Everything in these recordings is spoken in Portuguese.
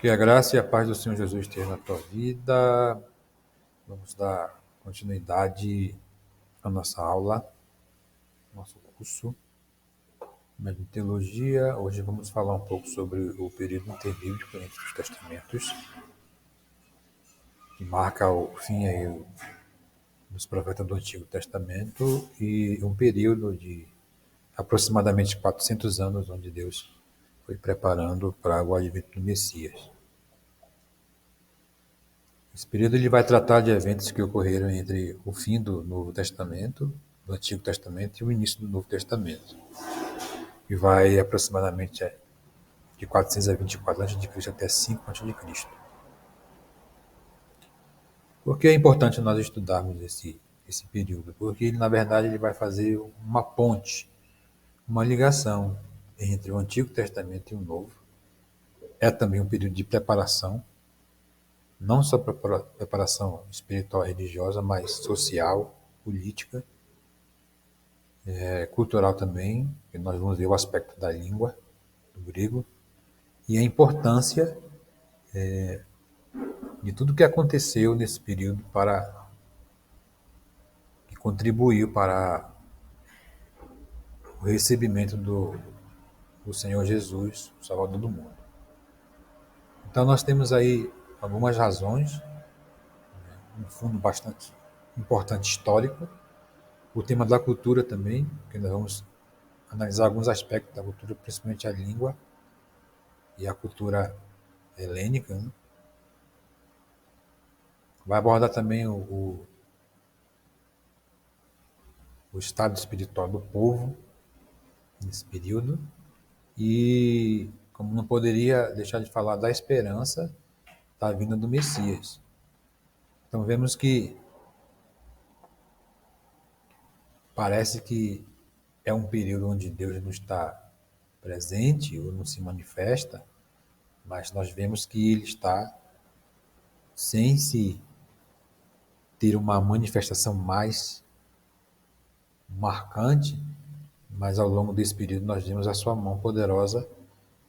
Que a graça e a paz do Senhor Jesus esteja na tua vida. Vamos dar continuidade à nossa aula, nosso curso de teologia. Hoje vamos falar um pouco sobre o período interbíblico entre os testamentos, que marca o fim aí dos profetas do Antigo Testamento e um período de aproximadamente 400 anos onde Deus foi preparando para o advento do Messias. Esse período ele vai tratar de eventos que ocorreram entre o fim do Novo Testamento, do Antigo Testamento, e o início do Novo Testamento. E vai aproximadamente de 424 a.C. até 5 a.C. Por que é importante nós estudarmos esse período? Porque, na verdade, ele vai fazer uma ponte, uma ligação entre o Antigo Testamento e o Novo. É também um período de preparação, não só preparação espiritual e religiosa, mas social, política, cultural também, que nós vamos ver o aspecto da língua, do grego, e a importância de tudo que aconteceu nesse período que contribuiu para o recebimento do Senhor Jesus, o Salvador do mundo. Então nós temos aí algumas razões, um fundo bastante importante histórico, o tema da cultura também, que nós vamos analisar alguns aspectos da cultura, principalmente a língua e a cultura helênica, né? Vai abordar também o estado espiritual do povo nesse período e, como não poderia deixar de falar da esperança da vinda do Messias. Então vemos que parece que é um período onde Deus não está presente ou não se manifesta, mas nós vemos que Ele está sem se ter uma manifestação mais marcante, mas ao longo desse período nós vemos a sua mão poderosa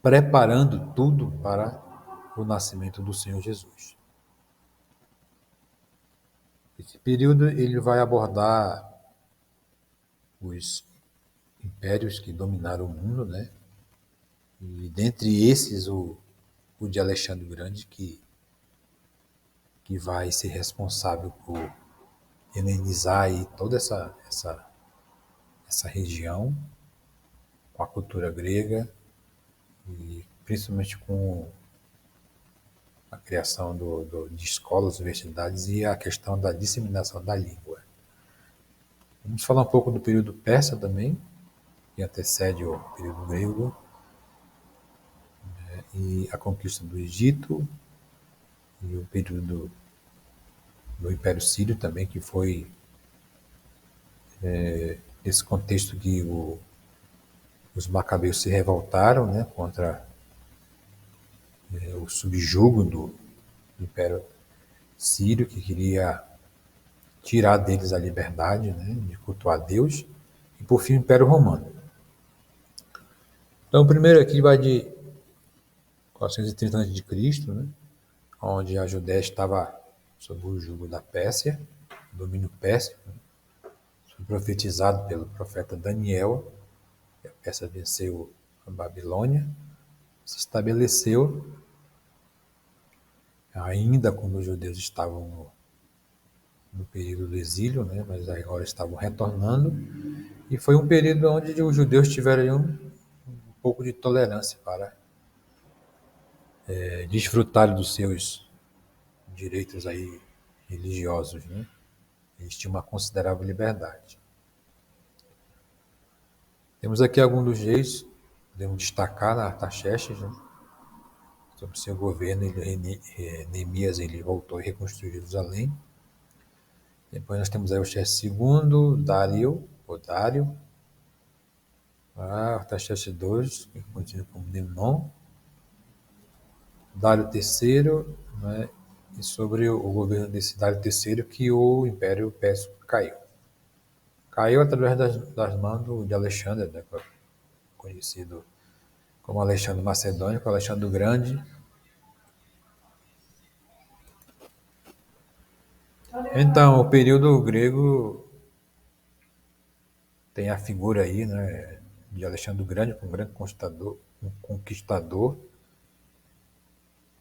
preparando tudo para o nascimento do Senhor Jesus. Esse período ele vai abordar os impérios que dominaram o mundo, né? E dentre esses o de Alexandre o Grande, que vai ser responsável por helenizar aí toda essa região com a cultura grega e principalmente com a criação de escolas, universidades e a questão da disseminação da língua. Vamos falar um pouco do período persa também, que antecede o período grego, e a conquista do Egito, e o período do Império Sírio também, que foi esse contexto que os macabeus se revoltaram, né, contra o subjugo do Império Sírio, que queria tirar deles a liberdade, né, de cultuar Deus, e por fim o Império Romano. Então o primeiro aqui vai de 430 a.C., né, onde a Judéia estava sob o jugo da Pérsia, domínio pérsico, né. Foi profetizado pelo profeta Daniel, que a Pérsia venceu a Babilônia, se estabeleceu, ainda quando os judeus estavam no período do exílio, né, mas agora estavam retornando, e foi um período onde os judeus tiveram um pouco de tolerância para desfrutar dos seus direitos aí religiosos, né? Eles tinham uma considerável liberdade. Temos aqui alguns dos reis, podemos destacar Artaxerxes, né? Sobre seu governo, Neemias ele voltou e reconstruiu Jerusalém. Depois nós temos aí o Xerxes II, Dário, Artaxerxes II, que continua como Memnon, Dário III, né? E sobre o governo desse Dário III que o Império Persa caiu. Caiu através das mãos de Alexandre, né? Conhecido como Alexandre Macedônico, Alexandre o Grande, Então, o período grego tem a figura aí, né, de Alexandre o Grande, um grande conquistador,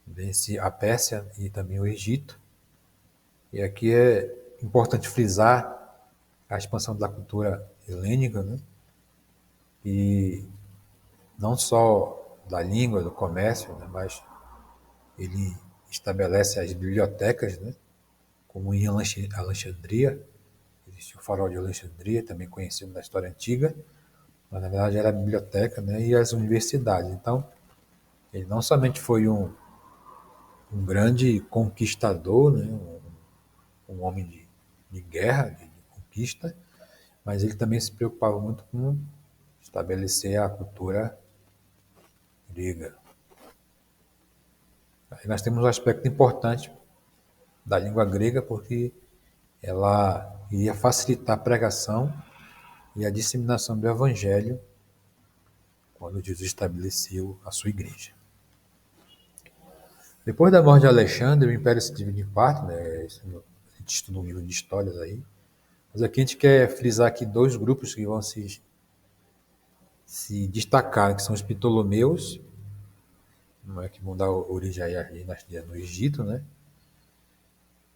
vence a Pérsia e também o Egito. E aqui é importante frisar a expansão da cultura helênica, né, e não só da língua, do comércio, né, mas ele estabelece as bibliotecas, né, como em Alexandria. Existe o Farol de Alexandria, também conhecido na história antiga, mas na verdade era a biblioteca, né, e as universidades. Então, ele não somente foi um grande conquistador, né, um homem de guerra, de conquista, mas ele também se preocupava muito com estabelecer a cultura grega. Aí nós temos um aspecto importante da língua grega, porque ela iria facilitar a pregação e a disseminação do evangelho quando Jesus estabeleceu a sua igreja. Depois da morte de Alexandre, o império se divide em quatro, né? A gente estuda um livro de histórias aí. Mas aqui a gente quer frisar aqui dois grupos que vão se destacar, que são os Ptolomeus, não é, que vão dar origem à dinastia no Egito, né?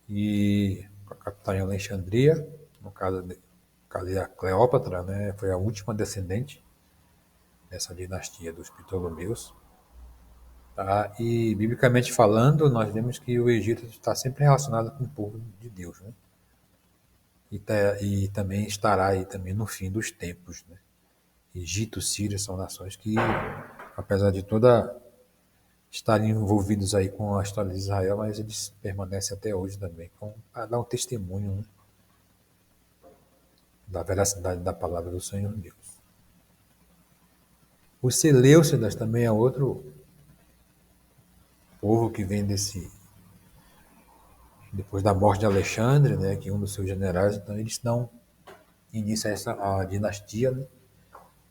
E a capital em Alexandria, no caso a Cleópatra, né? Foi a última descendente dessa dinastia dos Ptolomeus. Tá? E, biblicamente falando, nós vemos que o Egito está sempre relacionado com o povo de Deus, né? E também estará aí também no fim dos tempos, né? Egito, Síria são nações que, apesar de toda estarem envolvidos aí com a história de Israel, mas eles permanecem até hoje também, para dar um testemunho, né, da veracidade da palavra do Senhor Deus. Os Seleucidas também é outro povo que vem depois da morte de Alexandre, né, que é um dos seus generais, então eles dão início a dinastia, né,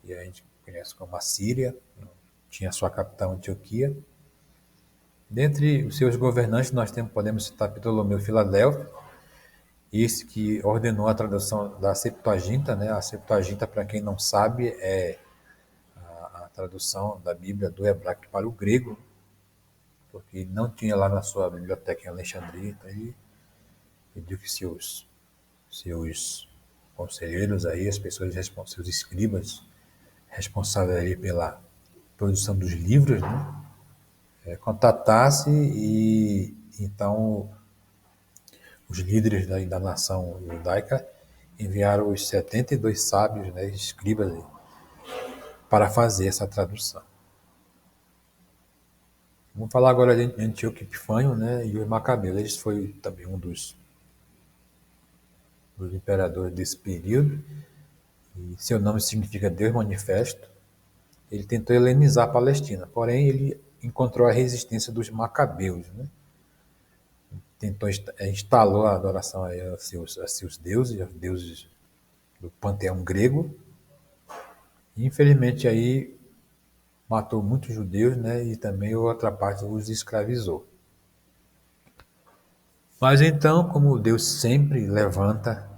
e a gente conhece como a Síria, tinha sua capital Antioquia. Dentre os seus governantes, podemos citar Ptolomeu Filadelfo, esse que ordenou a tradução da Septuaginta, né? A Septuaginta, para quem não sabe, é a tradução da Bíblia do hebraico para o grego, porque ele não tinha lá na sua biblioteca em Alexandria, então ele pediu que seus conselheiros aí, as pessoas seus escribas responsáveis aí pela produção dos livros, né, contatasse e então os líderes da nação judaica enviaram os 72 sábios, né, escribas, para fazer essa tradução. Vamos falar agora de Antíoco Epifânio, né, e os Macabeus. Eles foi também um dos imperadores desse período, e seu nome significa Deus Manifesto. Ele tentou helenizar a Palestina, porém ele encontrou a resistência dos Macabeus, né? Instalou a adoração a seus deuses, aos deuses do panteão grego. E, infelizmente aí matou muitos judeus, né? E também outra parte os escravizou. Mas então, como Deus sempre levanta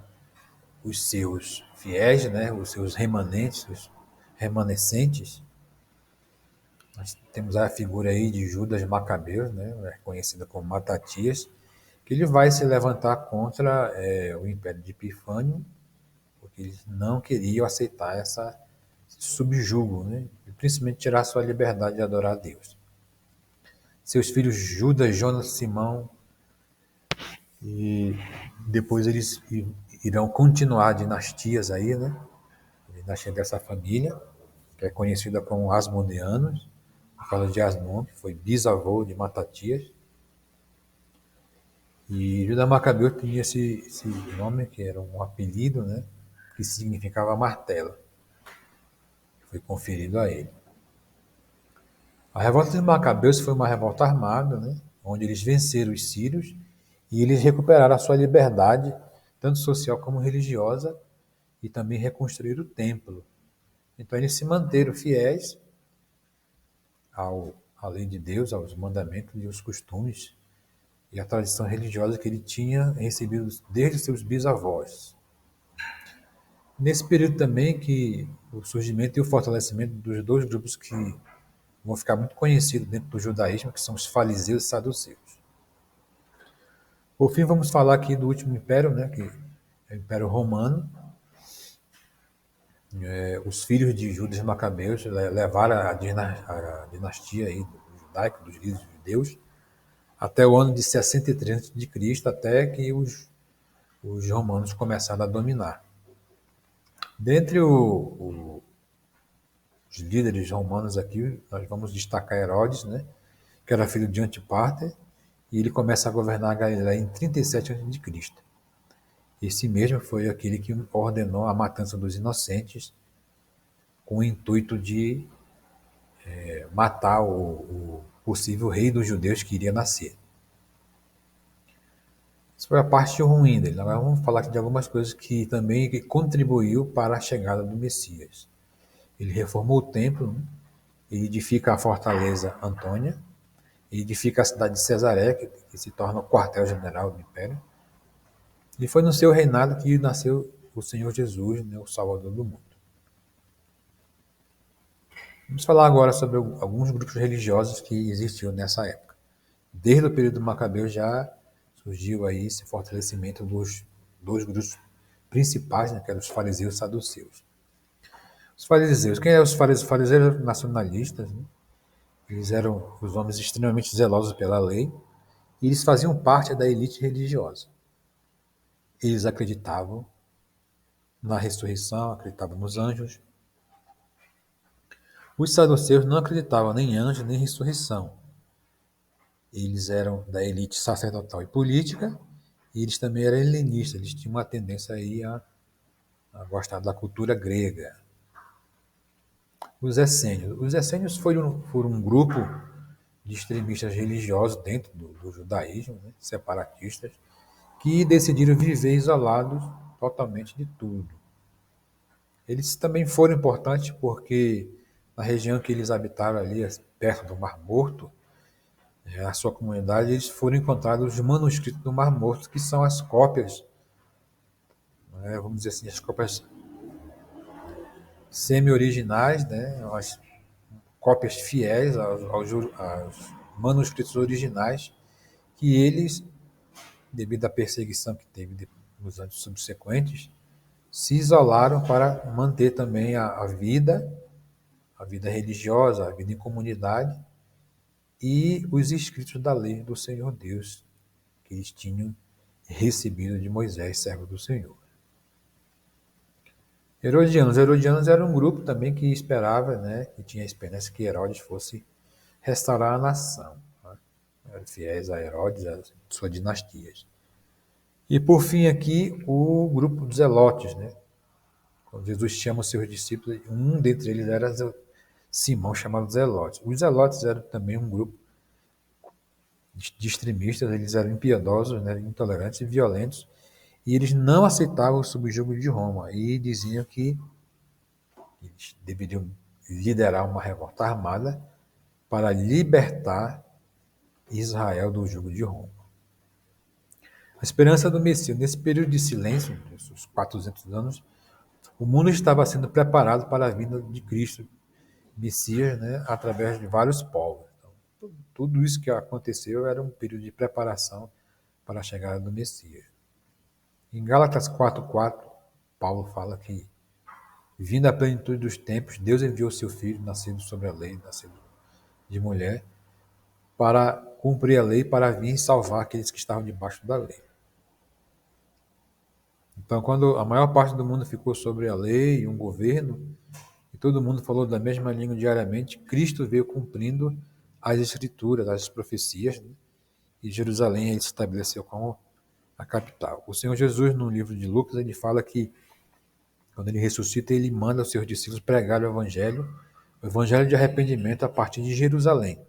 os seus fiéis, né? Os seus remanentes, os remanescentes, nós temos a figura aí de Judas Macabeu, né? Conhecida como Matatias, que ele vai se levantar contra o Império de Epifânio, porque eles não queriam aceitar esse subjugo, né? E principalmente tirar sua liberdade de adorar a Deus. Seus filhos Judas, Jonas, Simão, e depois eles irão continuar dinastias aí, né? A dinastia dessa família, que é conhecida como Asmoneanos, por causa de Asmon, que foi bisavô de Matatias. E Judá Macabeu tinha esse nome, que era um apelido, né? Que significava martelo, que foi conferido a ele. A revolta dos Macabeus foi uma revolta armada, né? Onde eles venceram os sírios e eles recuperaram a sua liberdade, tanto social como religiosa, e também reconstruíram o templo. Então eles se manteram fiéis à lei de Deus, aos mandamentos e aos costumes e a tradição religiosa que ele tinha recebido desde seus bisavós. Nesse período também que o surgimento e o fortalecimento dos dois grupos que vão ficar muito conhecidos dentro do judaísmo, que são os fariseus e saduceus. Por fim, vamos falar aqui do último império, né, que é o Império Romano. Os filhos de Judas Macabeus levaram a dinastia aí judaica, dos líderes judeus, até o ano de 63 a.C., até que os romanos começaram a dominar. Dentre os líderes romanos aqui, nós vamos destacar Herodes, né, que era filho de Antípater, e ele começa a governar a Galiléia em 37 a.C. Esse mesmo foi aquele que ordenou a matança dos inocentes com o intuito de matar o possível rei dos judeus que iria nascer. Isso foi a parte ruim dele. Agora vamos falar aqui de algumas coisas que também contribuiu para a chegada do Messias. Ele reformou o templo, né? Ele edifica a fortaleza Antônia, ele edifica a cidade de Cesareia, que se torna o quartel-general do Império. E foi no seu reinado que nasceu o Senhor Jesus, né, o Salvador do mundo. Vamos falar agora sobre alguns grupos religiosos que existiam nessa época. Desde o período macabeu já surgiu aí esse fortalecimento dos dois grupos principais, né, que eram os fariseus e saduceus. Os fariseus, quem eram os fariseus? Os fariseus eram nacionalistas, né? Eles eram os homens extremamente zelosos pela lei e eles faziam parte da elite religiosa. Eles acreditavam na ressurreição, acreditavam nos anjos. Os saduceus não acreditavam nem em anjos nem em ressurreição. Eles eram da elite sacerdotal e política, e eles também eram helenistas, eles tinham uma tendência aí a gostar da cultura grega. Os essênios foram um grupo de extremistas religiosos dentro do judaísmo, né, separatistas, que decidiram viver isolados totalmente de tudo. Eles também foram importantes porque na região que eles habitavam ali, perto do Mar Morto, a sua comunidade, eles foram encontrados os manuscritos do Mar Morto, que são as cópias, né, vamos dizer assim, as cópias semi-originais, né, as cópias fiéis aos manuscritos originais, que eles, devido à perseguição que teve nos anos subsequentes, se isolaram para manter também a vida religiosa, a vida em comunidade e os escritos da lei do Senhor Deus, que eles tinham recebido de Moisés, servo do Senhor. Herodianos era um grupo também que esperava, né, que tinha a esperança que Herodes fosse restaurar a nação. Né? Eram fiéis a Herodes, a suas dinastias. E por fim aqui, o grupo dos Zelotes, né? Quando Jesus chama os seus discípulos, um dentre eles era Simão, chamado Zelotes. Os Zelotes eram também um grupo de extremistas, eles eram impiedosos, né, intolerantes e violentos, e eles não aceitavam o subjugo de Roma e diziam que eles deveriam liderar uma revolta armada para libertar Israel do jugo de Roma. A esperança do Messias, nesse período de silêncio, os 400 anos, o mundo estava sendo preparado para a vinda de Cristo, Messias, né, através de vários povos. Então, tudo isso que aconteceu era um período de preparação para a chegada do Messias. Em Gálatas 4:4, Paulo fala que, vindo a plenitude dos tempos, Deus enviou seu Filho, nascido sobre a lei, nascido de mulher, para cumprir a lei, para vir salvar aqueles que estavam debaixo da lei. Então, quando a maior parte do mundo ficou sobre a lei e um governo, e todo mundo falou da mesma língua diariamente, Cristo veio cumprindo as escrituras, as profecias, né? E Jerusalém ele se estabeleceu como a capital. O Senhor Jesus, no livro de Lucas, ele fala que, quando ele ressuscita, ele manda os seus discípulos pregar o evangelho de arrependimento a partir de Jerusalém.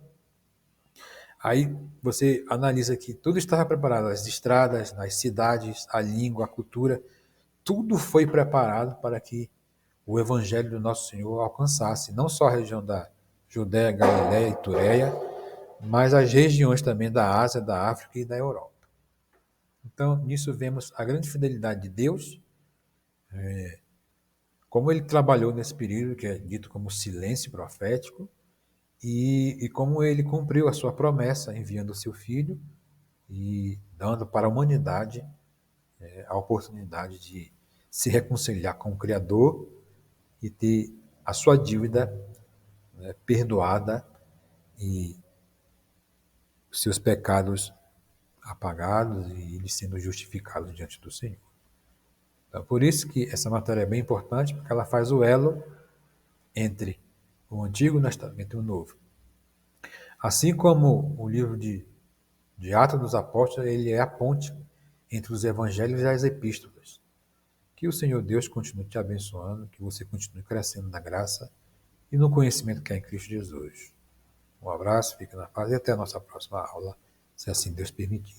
Aí você analisa que tudo estava preparado, as estradas, as cidades, a língua, a cultura, tudo foi preparado para que o evangelho do nosso Senhor alcançasse não só a região da Judéia, Galiléia e Tureia, mas as regiões também da Ásia, da África e da Europa. Então, nisso vemos a grande fidelidade de Deus, como ele trabalhou nesse período, que é dito como silêncio profético, e como ele cumpriu a sua promessa, enviando o seu filho e dando para a humanidade a oportunidade de se reconciliar com o Criador e ter a sua dívida, né, perdoada e os seus pecados apagados e eles sendo justificados diante do Senhor. Então, por isso que essa matéria é bem importante, porque ela faz o elo entre o Antigo Testamento e o Novo. Assim como o livro de Atos dos Apóstolos, ele é a ponte entre os evangelhos e as epístolas. Que o Senhor Deus continue te abençoando, que você continue crescendo na graça e no conhecimento que é em Cristo Jesus. Um abraço, fique na paz e até a nossa próxima aula, se assim Deus permitir.